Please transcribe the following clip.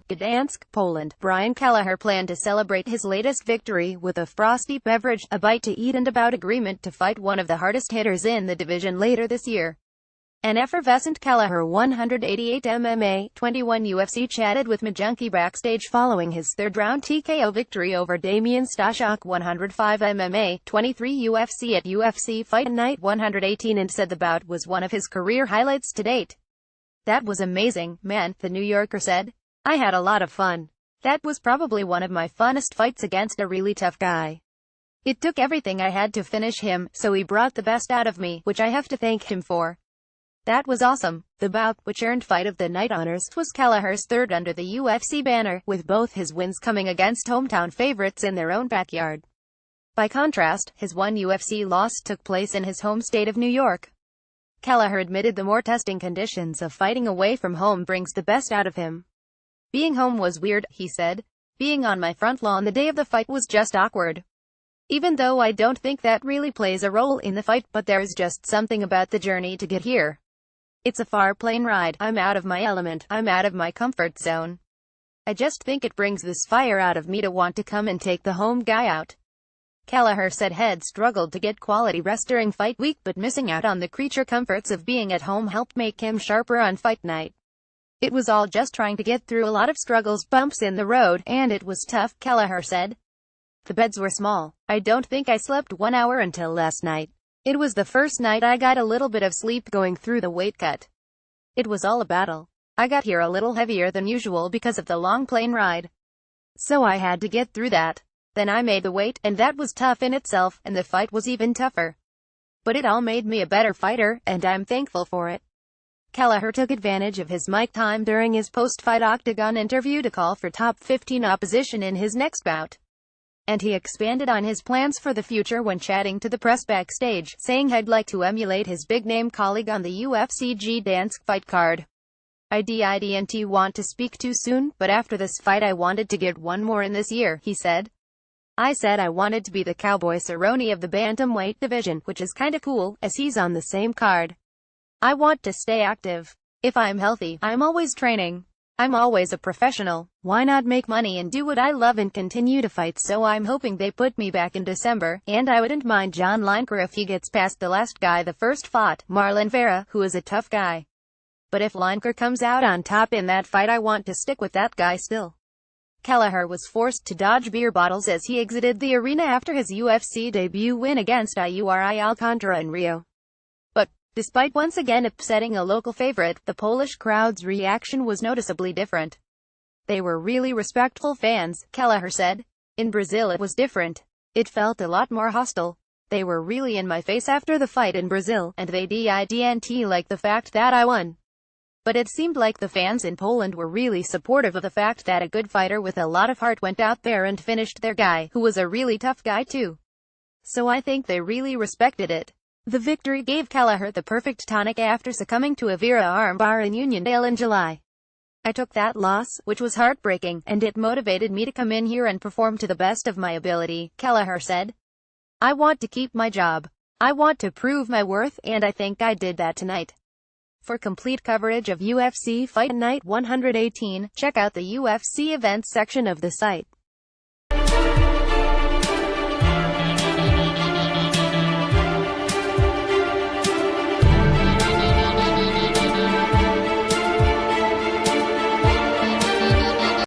ufc-Gdansk, Poland. Brian Kelleher planned to celebrate his latest victory with a frosty beverage, a bite to eat and about agreement to fight one of the hardest hitters in the division later this year. An effervescent Kelleher 188 MMA, 21 UFC chatted with Majunkie backstage following his third-round TKO victory over Damian Staszak 105 MMA, 23 UFC at UFC Fight Night 118 and said the bout was one of his career highlights to date. "That was amazing, man," the New Yorker said. "I had a lot of fun. That was probably one of my funnest fights against a really tough guy. It took everything I had to finish him, so he brought the best out of me, which I have to thank him for. That was awesome." The bout, which earned Fight of the Night honors, was Kelleher's third under the UFC banner, with both his wins coming against hometown favorites in their own backyard. By contrast, his one UFC loss took place in his home state of New York. Kelleher admitted the more testing conditions of fighting away from home brings the best out of him. "Being home was weird," he said. "Being on my front lawn the day of the fight was just awkward. Even though I don't think that really plays a role in the fight, but there's just something about the journey to get here. It's a far plane ride. I'm out of my element. I'm out of my comfort zone. I just think it brings this fire out of me to want to come and take the home guy out." Kelleher said head struggled to get quality rest during fight week, but missing out on the creature comforts of being at home helped make him sharper on fight night. "It was all just trying to get through a lot of struggles, bumps in the road, and it was tough," Kelleher said. "The beds were small. I don't think I slept 1 hour until last night. It was the first night I got a little bit of sleep going through the weight cut. It was all a battle. I got here a little heavier than usual because of the long plane ride. So I had to get through that. Then I made the weight, and that was tough in itself, and the fight was even tougher. But it all made me a better fighter, and I'm thankful for it." Kelleher took advantage of his mic time during his post-fight Octagon interview to call for top 15 opposition in his next bout. And he expanded on his plans for the future when chatting to the press backstage, saying he'd like to emulate his big-name colleague on the ufc-Gdansk fight card. "I didn't want to speak too soon, but after this fight I wanted to get one more in this year," he said. "I said I wanted to be the Cowboy Cerrone of the bantamweight division, which is kinda cool, as he's on the same card. I want to stay active. If I'm healthy, I'm always training. I'm always a professional. Why not make money and do what I love and continue to fight? So I'm hoping they put me back in December, and I wouldn't mind John Lineker if he gets past the last guy the first fought, Marlon Vera, who is a tough guy. But if Lineker comes out on top in that fight, I want to stick with that guy still." Kelleher was forced to dodge beer bottles as he exited the arena after his UFC debut win against Yuri Alcantara in Rio. But, despite once again upsetting a local favorite, the Polish crowd's reaction was noticeably different. "They were really respectful fans," Kelleher said. "In Brazil it was different. It felt a lot more hostile. They were really in my face after the fight in Brazil, and they didn't like the fact that I won. But it seemed like the fans in Poland were really supportive of the fact that a good fighter with a lot of heart went out there and finished their guy, who was a really tough guy too. So I think they really respected it." The victory gave Kelleher the perfect tonic after succumbing to a Vera armbar in Uniondale in July. "I took that loss, which was heartbreaking, and it motivated me to come in here and perform to the best of my ability," Kelleher said. "I want to keep my job. I want to prove my worth, and I think I did that tonight." For complete coverage of UFC Fight Night 118, check out the UFC events section of the site.